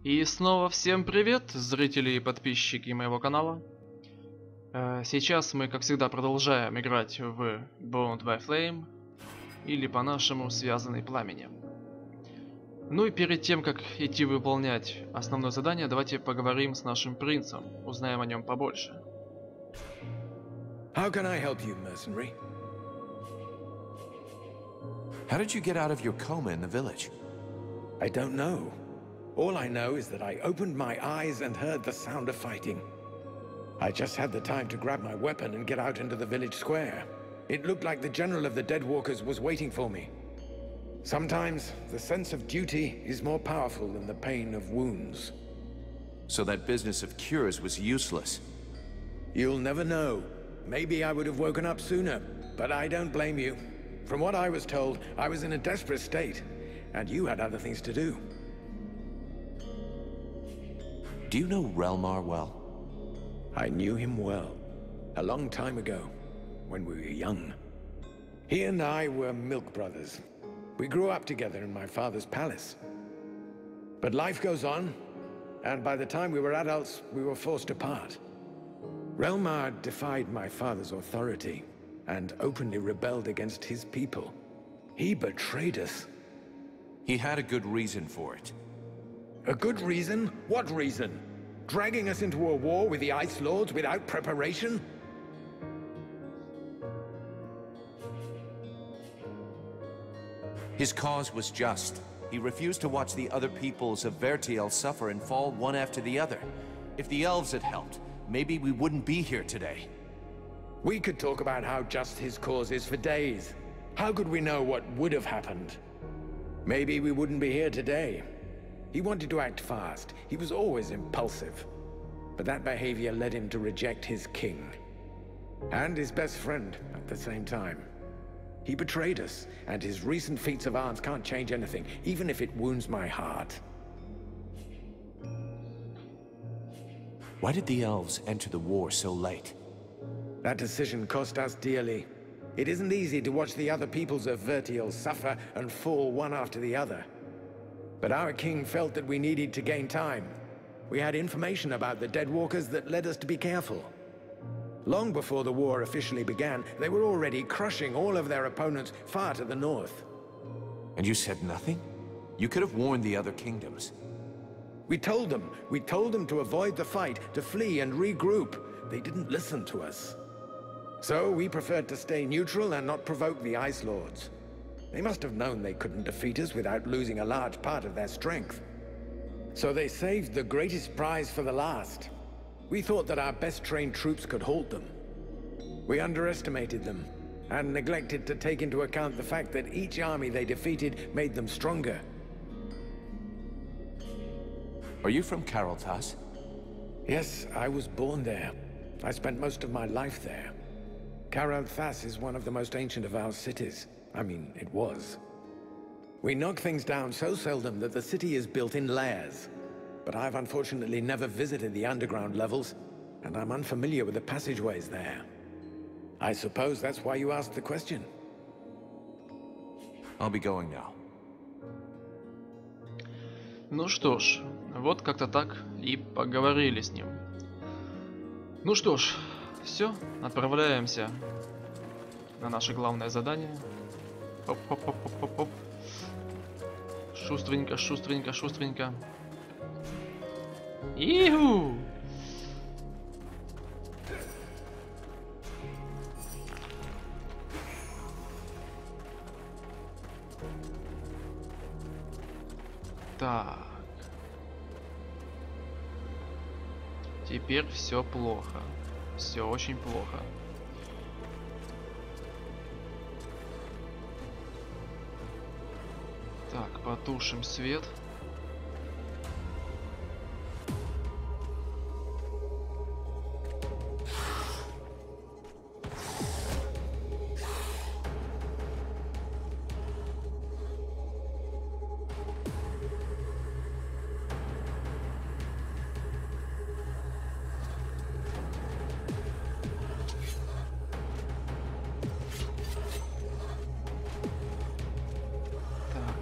И снова всем привет, зрители и подписчики моего канала. Сейчас мы, как всегда, продолжаем играть в Bound by Flame, или по-нашему Связанный пламенем. Ну и перед тем, как идти выполнять основное задание, давайте поговорим с нашим принцем, узнаем о нем побольше. How can I help you, mercenary? How did you get out of your coma in the village? I don't know. All I know is that I opened my eyes and heard the sound of fighting. I just had the time to grab my weapon and get out into the village square. It looked like the general of the Deadwalkers was waiting for me. Sometimes the sense of duty is more powerful than the pain of wounds. So that business of cures was useless. You'll never know. Maybe I would have woken up sooner, but I don't blame you. From what I was told, I was in a desperate state, and you had other things to do. Do you know Relmar well? I knew him well, a long time ago, when we were young. He and I were milk brothers. We grew up together in my father's palace. But life goes on, and by the time we were adults, we were forced apart. Relmar defied my father's authority, and openly rebelled against his people. He betrayed us. He had a good reason for it. A good reason? What reason? Dragging us into a war with the Ice Lords without preparation? His cause was just. He refused to watch the other peoples of Vertiel suffer and fall one after the other. If the elves had helped, maybe we wouldn't be here today. We could talk about how just his cause is for days. How could we know what would have happened? Maybe we wouldn't be here today. He wanted to act fast. He was always impulsive. But that behavior led him to reject his king. And his best friend at the same time. He betrayed us, and his recent feats of arms can't change anything, even if it wounds my heart. Why did the elves enter the war so late? That decision cost us dearly. It isn't easy to watch the other peoples of Vertiel suffer and fall one after the other. But our king felt that we needed to gain time. We had information about the Deadwalkers that led us to be careful. Long before the war officially began, they were already crushing all of their opponents far to the north. And you said nothing? You could have warned the other kingdoms. We told them to avoid the fight, to flee and regroup. They didn't listen to us. So we preferred to stay neutral and not provoke the Ice Lords. They must have known they couldn't defeat us without losing a large part of their strength. So they saved the greatest prize for the last. We thought that our best trained troops could halt them. We underestimated them, and neglected to take into account the fact that each army they defeated made them stronger. Are you from Carolthas? Yes, I was born there. I spent most of my life there. Carolthas is one of the most ancient of our cities. I mean, it was. We knock things down so seldom that the city is built in layers. But I've unfortunately never visited the underground levels, and I'm unfamiliar with the passageways there. I suppose that's why you asked the question. I'll be going now. Ну что ж, вот как-то так и поговорили с ним. Ну что ж, все, отправляемся на наше главное задание. Хоп-хоп-хоп-хоп-хоп. Шустренько, шустренько, шустренько. Иху! Так. Теперь все плохо. Все очень плохо. Так, потушим свет.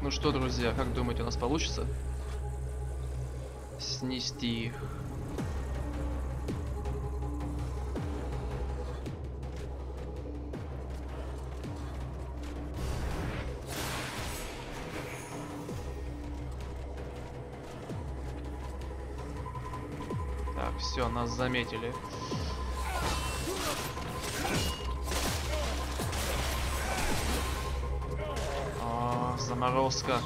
Ну что, друзья, как думаете, у нас получится? снести их. Так, все, нас заметили. О, заморозка.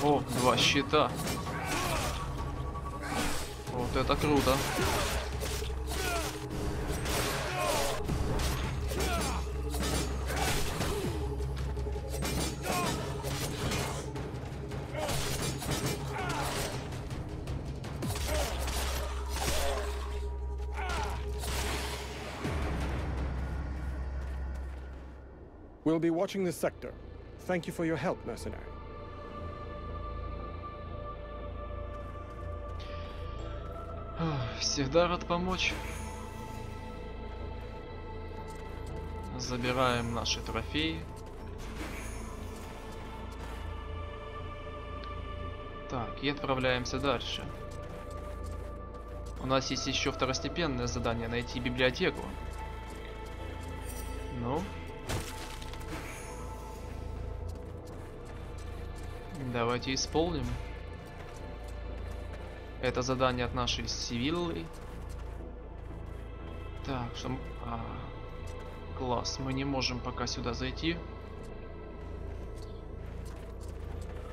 Ого, 2 щита. Вот это круто. We'll be watching this sector. Thank you for your help, mercenary. Всегда рад помочь. Забираем наши трофеи. Так, и отправляемся дальше. У нас есть еще второстепенное задание — найти библиотеку. Ну. Давайте исполним. Это задание от нашей Сивиллы. Так, что... класс, мы не можем пока сюда зайти.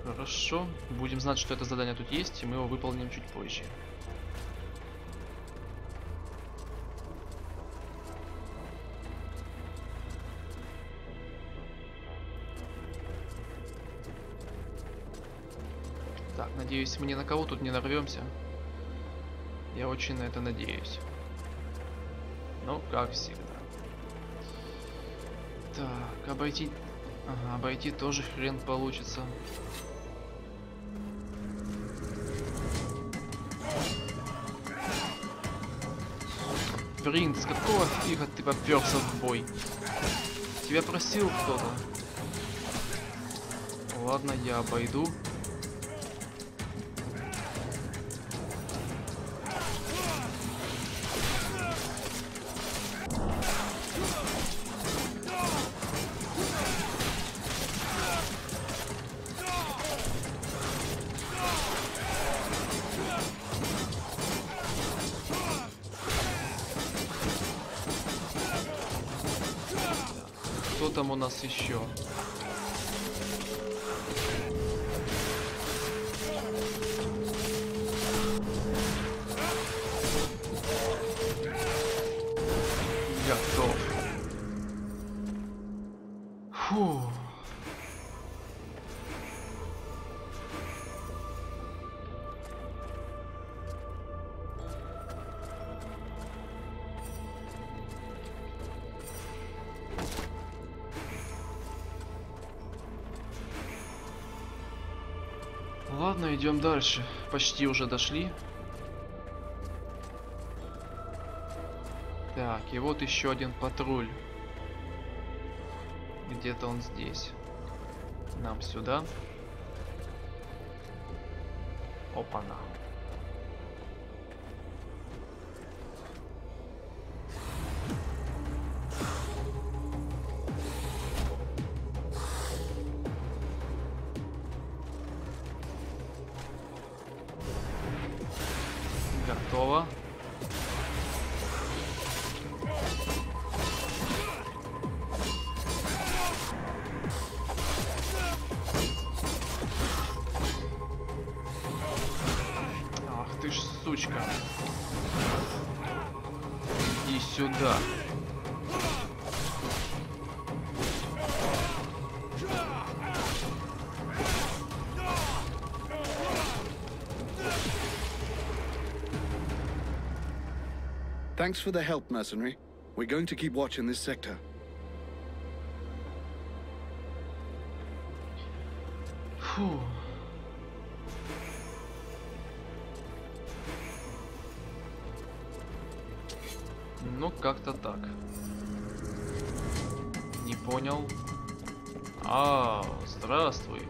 Хорошо. Будем знать, что это задание тут есть, и мы его выполним чуть позже. Так, надеюсь, мы ни на кого тут не нарвемся. Я очень на это надеюсь. Ну, как всегда. Так, обойти... Ага, обойти тоже хрен получится. Принц, какого фига ты попёрся в бой? Тебя просил кто-то. Ладно, я обойду. Кто там у нас еще? Готов. Фу. Ладно, идем дальше. Почти уже дошли. Так, и вот еще один патруль. Где-то он здесь. Нам сюда. Опа-на. Готово. Ах ты ж сучка. Иди сюда. Thanks for the help, mercenary. We're going to keep watch in this sector. Фу. Ну, как-то так. Не понял. А, здравствуй.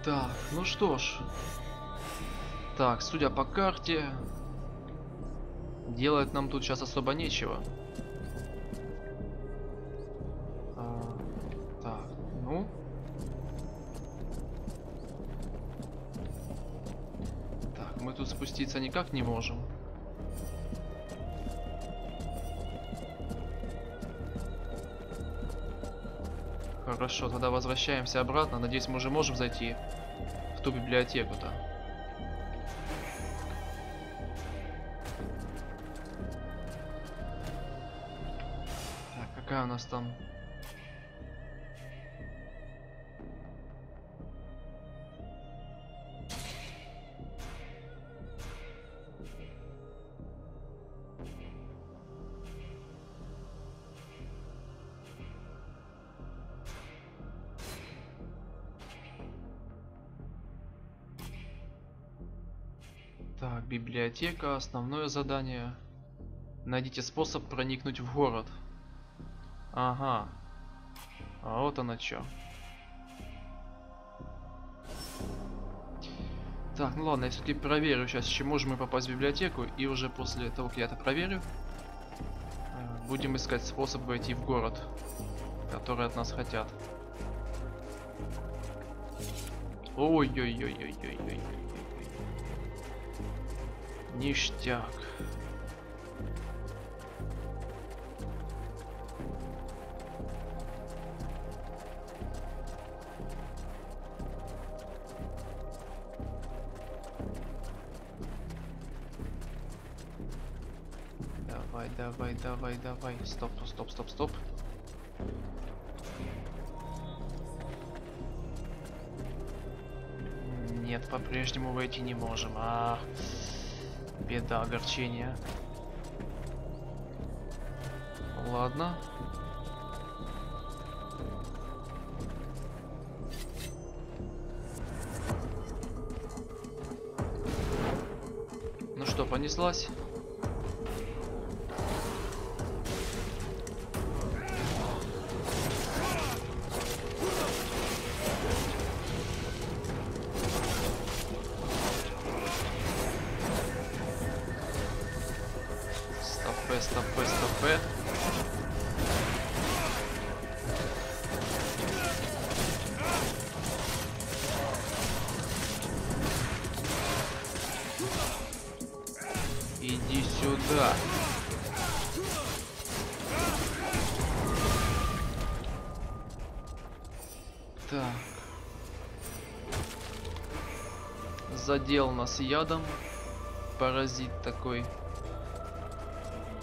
Так, ну что ж. Так, судя по карте, делать нам тут сейчас особо нечего. Так, ну. Так, мы тут спуститься никак не можем. Хорошо, тогда возвращаемся обратно. Надеюсь, мы уже можем зайти в ту библиотеку-то. Так, какая у нас там? Так, библиотека, основное задание. Найдите способ проникнуть в город. Ага. А вот оно чё. Так, ну ладно, я все-таки проверю сейчас, чем можем мы попасть в библиотеку. И уже после того, как я это проверю, будем искать способ войти в город, который от нас хотят. Ой-ой-ой-ой-ой-ой-ой. Ништяк. Давай. Стоп. Нет, по-прежнему войти не можем. Беда, огорчение. Ладно. Ну что, понеслась? Стопэ. Иди сюда. Так. Задел нас ядом. Паразит такой.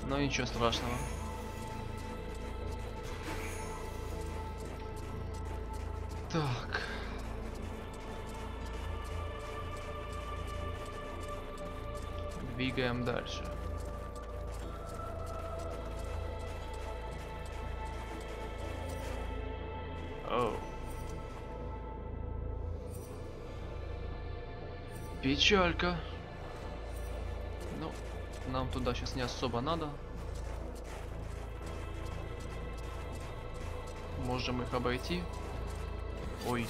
Но ничего страшного. Так. Двигаем дальше. Оу. Печалька. Ну, нам туда сейчас не особо надо. Можем их обойти. Ой,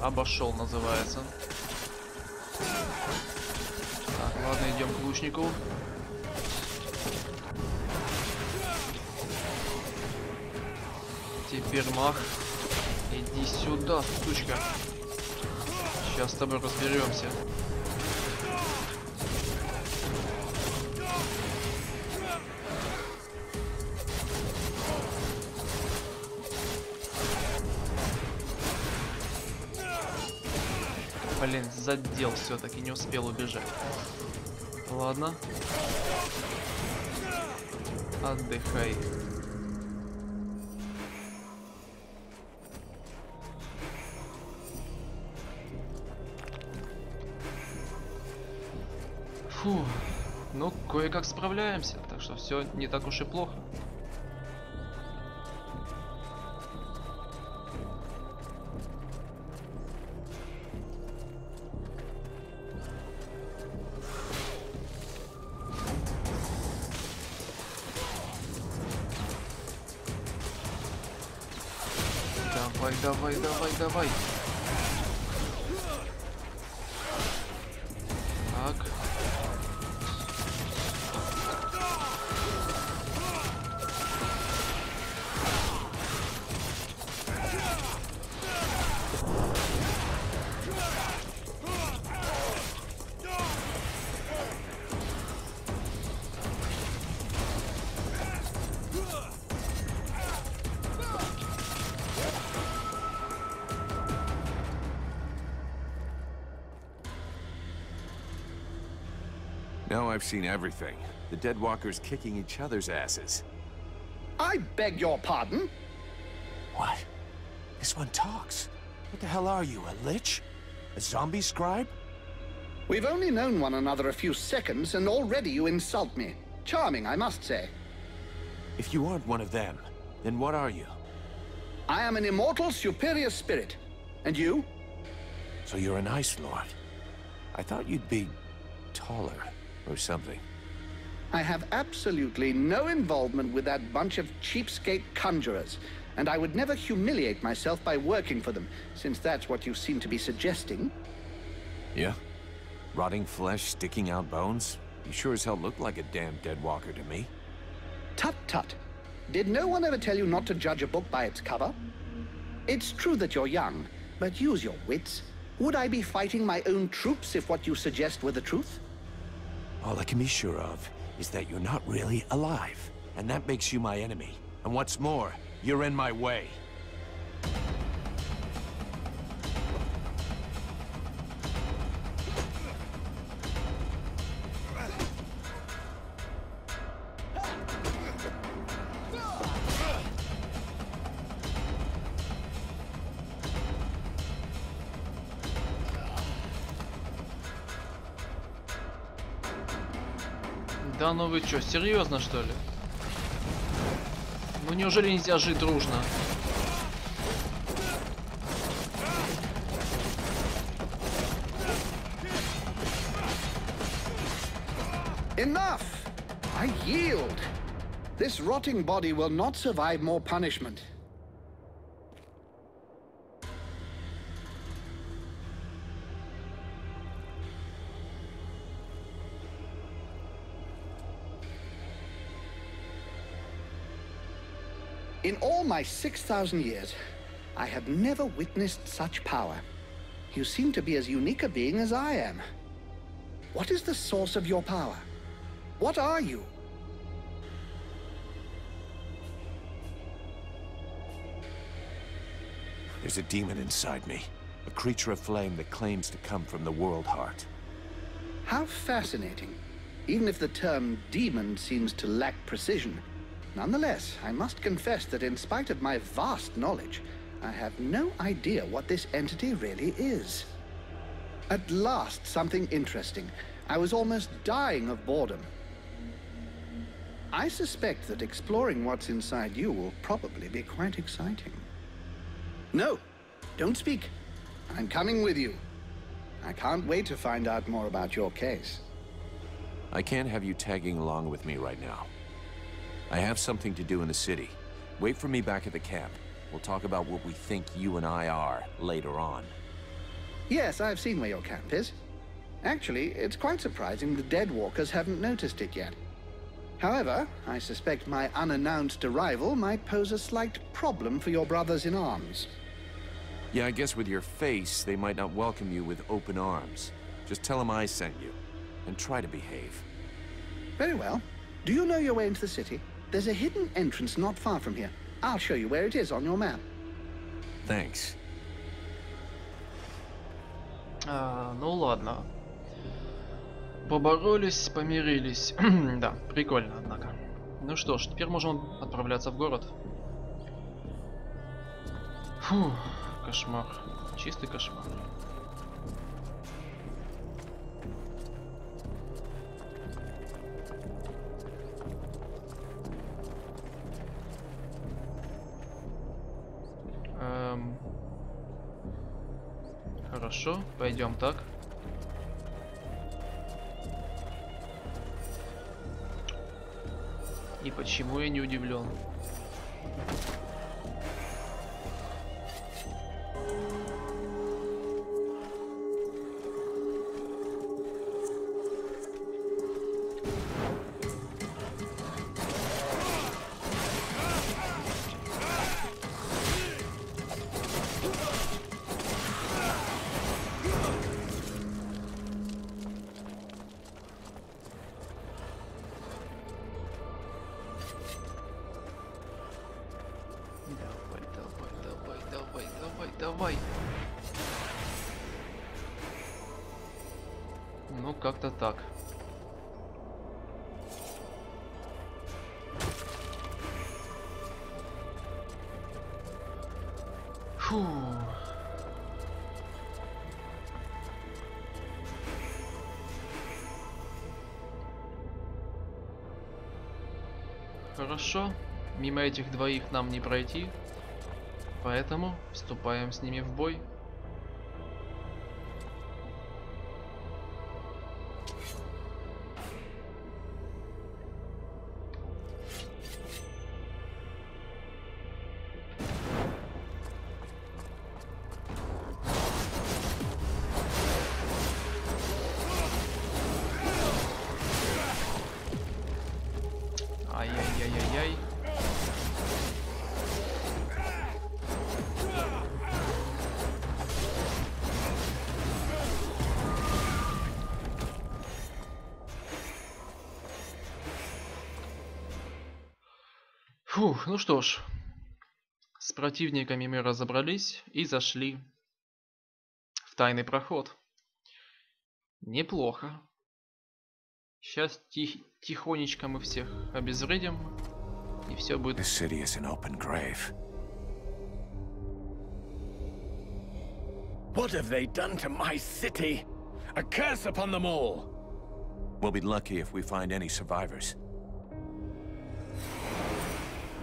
обошел называется. Так, ладно, идем к лучнику. Теперь мах. Иди сюда, сучка. Сейчас с тобой разберемся. Блин, задел все-таки, не успел убежать. Ладно. Отдыхай. Фу. Ну, кое-как справляемся, так что все не так уж и плохо. Давай, давай, давай, давай. Так. Now I've seen everything. The dead walkers kicking each other's asses. I beg your pardon? What? This one talks. What the hell are you, a lich? A zombie scribe? We've only known one another a few seconds, and already you insult me. Charming, I must say. If you aren't one of them, then what are you? I am an immortal superior spirit. And you? So you're an Ice Lord. I thought you'd be taller or something. I have absolutely no involvement with that bunch of cheapskate conjurers, and I would never humiliate myself by working for them, since that's what you seem to be suggesting. Yeah? Rotting flesh, sticking out bones? You sure as hell look like a damn dead walker to me. Tut tut. Did no one ever tell you not to judge a book by its cover? It's true that you're young, but use your wits. Would I be fighting my own troops if what you suggest were the truth? All I can be sure of is that you're not really alive, and that makes you my enemy. And what's more, you're in my way. Да ну вы чё, серьезно что ли? Ну неужели нельзя жить дружно? Enough! I yield. This rotting body will not survive more punishment. In all my 6,000 years, I have never witnessed such power. You seem to be as unique a being as I am. What is the source of your power? What are you? There's a demon inside me. A creature of flame that claims to come from the world heart. How fascinating. Even if the term demon seems to lack precision, nonetheless, I must confess that in spite of my vast knowledge, I have no idea what this entity really is. At last, something interesting. I was almost dying of boredom. I suspect that exploring what's inside you will probably be quite exciting. No, don't speak. I'm coming with you. I can't wait to find out more about your case. I can't have you tagging along with me right now. I have something to do in the city. Wait for me back at the camp. We'll talk about what we think you and I are later on. Yes, I've seen where your camp is. Actually, it's quite surprising the dead walkers haven't noticed it yet. However, I suspect my unannounced arrival might pose a slight problem for your brothers in arms. Yeah, I guess with your face, they might not welcome you with open arms. Just tell them I sent you, and try to behave. Very well. Do you know your way into the city? There's a hidden entrance not far from here. I'll show you where it is on your map. Thanks. Ну ладно. Поборолись, помирились. Да, прикольно, однако. Ну что ж, теперь можем отправляться в город. Фу, кошмар. Чистый кошмар. Хорошо, пойдем так. И почему я не удивлен? Давай. Ну, как-то так. Фу. Хорошо. Мимо этих двоих нам не пройти. Поэтому вступаем с ними в бой. Ай-яй-яй-яй-яй. Фух, ну что ж, с противниками мы разобрались и зашли в тайный проход. Неплохо. Сейчас тихонечко мы всех обезвредим, и все будет. This city is an open grave. What have they done to my city? A curse upon them all! We'll be lucky if we find any survivors.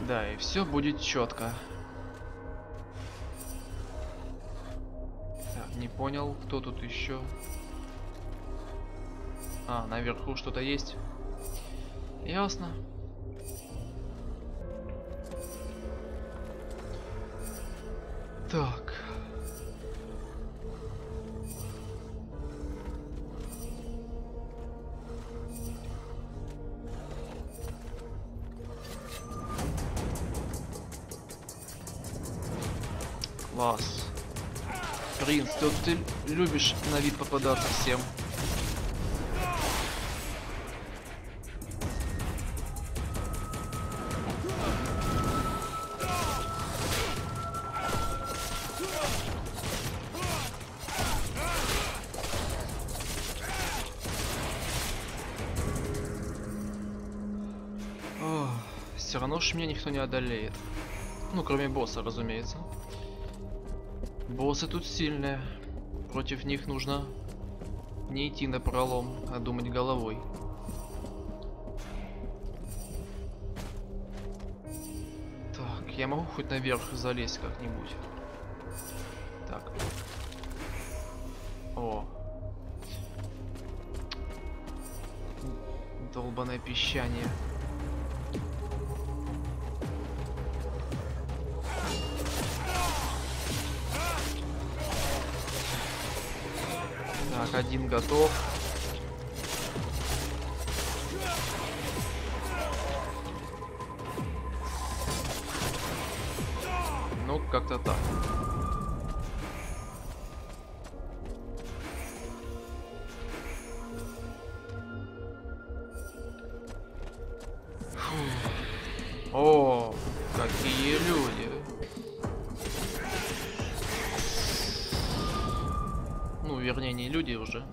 Да, и все будет четко. Так, не понял, кто тут еще. А, наверху что-то есть. Ясно. Так. Класс. Принц, ты любишь на вид попадаться всем. Все равно ж меня никто не одолеет. Ну, кроме босса, разумеется. Боссы тут сильные. Против них нужно не идти на пролом, а думать головой. Так, я могу хоть наверх залезть как-нибудь. Так. О. Долбаное пищание. Так, один готов. Ну, как-то так. Фу. О, какие люди. Ну, вернее, не люди уже.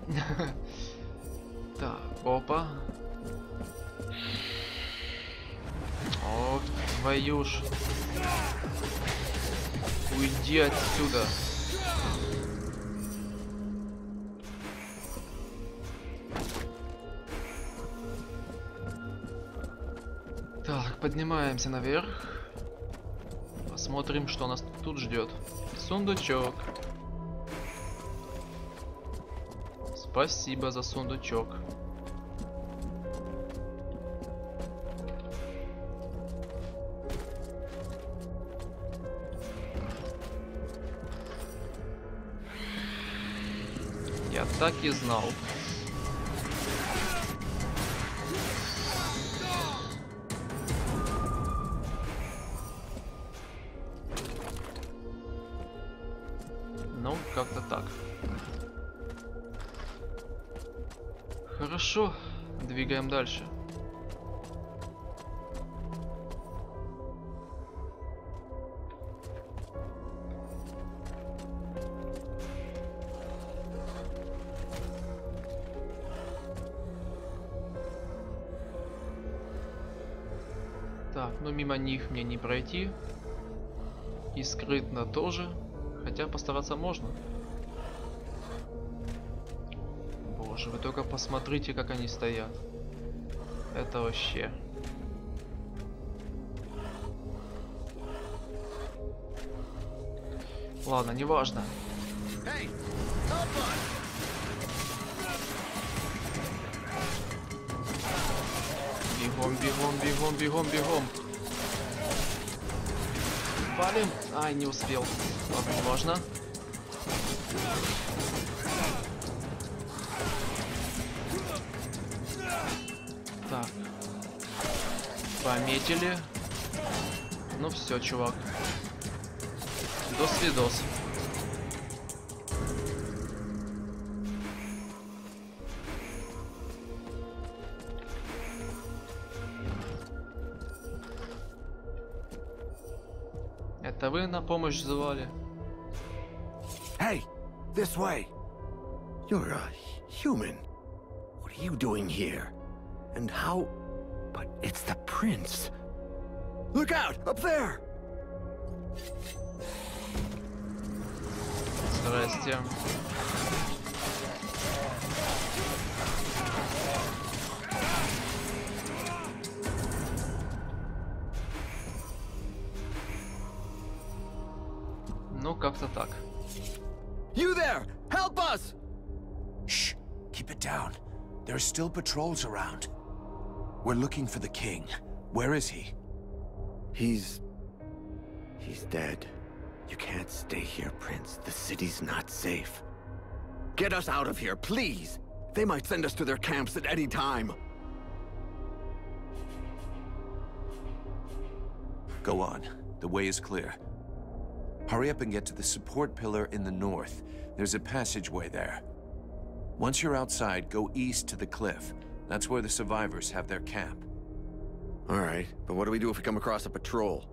Так, опа. О, твою ж. Уйди отсюда. Так, поднимаемся наверх. Посмотрим, что нас тут ждет? Сундучок. Спасибо за сундучок. Я так и знал. Ну, как-то так. Хорошо, двигаем дальше. Так, ну мимо них мне не пройти. И скрытно тоже. Хотя постараться можно. Боже, вы только посмотрите, как они стоят. Это вообще. Ладно, неважно. Бегом, бегом, бегом, бегом, бегом. Валим. Ай, не успел. Ладно, неважно. Так. Пометили. Ну все, чувак. До свидос. Это вы на помощь звали? Hey, this way. You're a human. What are you doing here? And how... But it's the prince. Look out, up there! Здрасте. Ну, как-то так. You there! Help us! Shh! Keep it down. There are still patrols around. We're looking for the king. Where is he? He's dead. You can't stay here, Prince. The city's not safe. Get us out of here, please! They might send us to their camps at any time. Go on. The way is clear. Hurry up and get to the support pillar in the north. There's a passageway there. Once you're outside, go east to the cliff. That's where the survivors have their camp. All right, but what do we do if we come across a patrol?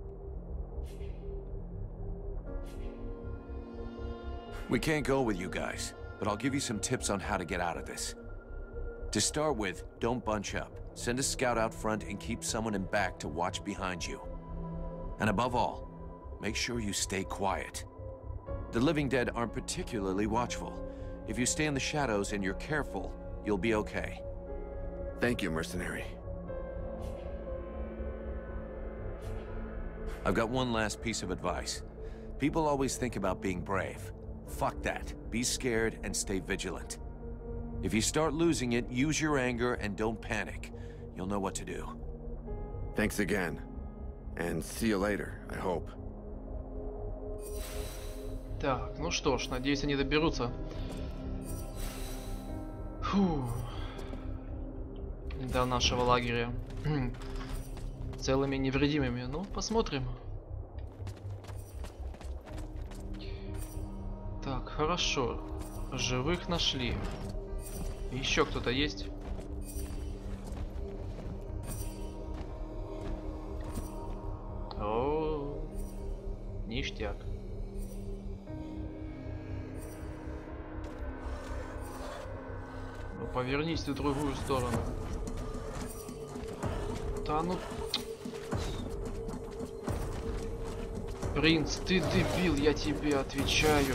We can't go with you guys, but I'll give you some tips on how to get out of this. To start with, don't bunch up. Send a scout out front and keep someone in back to watch behind you. And above all, make sure you stay quiet. The living dead aren't particularly watchful. If you stay in the shadows and you're careful, you'll be okay. Thank you, mercenary. I've got one last piece of advice. People always think about being brave. Fuck that. Be scared and stay vigilant. If you start losing it, use your anger and don't panic. You'll know what to do. Thanks again. And see you later, I hope. Так, ну что ж, надеюсь, они доберутся. Фу. До нашего лагеря. Целыми невредимыми. Ну, посмотрим. Так, хорошо. Живых нашли. Еще кто-то есть? О, ништяк. Ну, повернись ты в другую сторону. Да ну... Принц, ты дебил, я тебе отвечаю.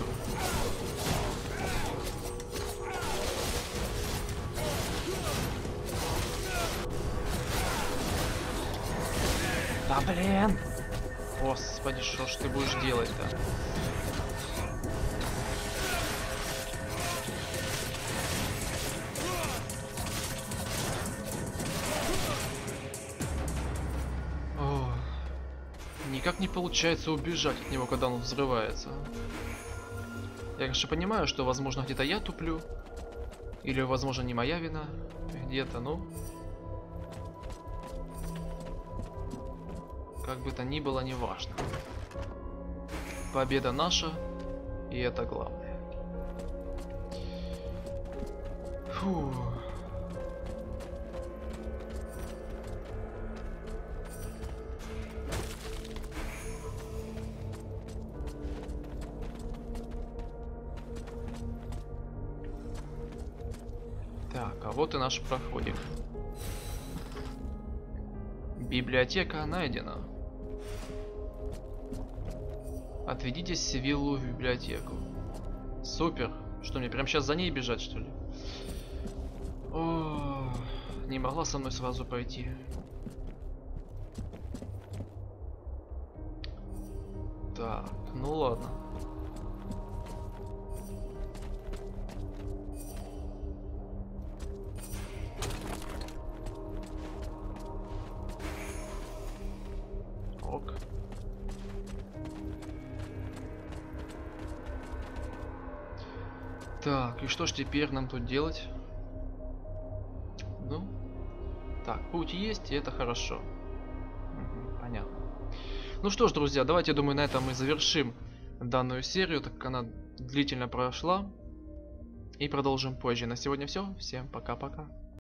Да блин! Господи, что ж ты будешь делать-то? О, никак не получается убежать от него, когда он взрывается. Я, конечно, понимаю, что, возможно, где-то я туплю. Или, возможно, не моя вина. Где-то, ну... Как бы то ни было, не важно. Победа наша, и это главное. Фу. Так, а вот и наш проходик. Библиотека найдена. Отведите Севиллу в библиотеку. Супер. Что, мне прямо сейчас за ней бежать, что ли? О, не могла со мной сразу пойти. Так, ну ладно. Ок. Так, и что ж теперь нам тут делать? Ну, так, путь есть, и это хорошо. Понятно. Ну что ж, друзья, давайте, я думаю, на этом мы завершим данную серию, так как она длительно прошла. И продолжим позже. На сегодня все. Всем пока-пока.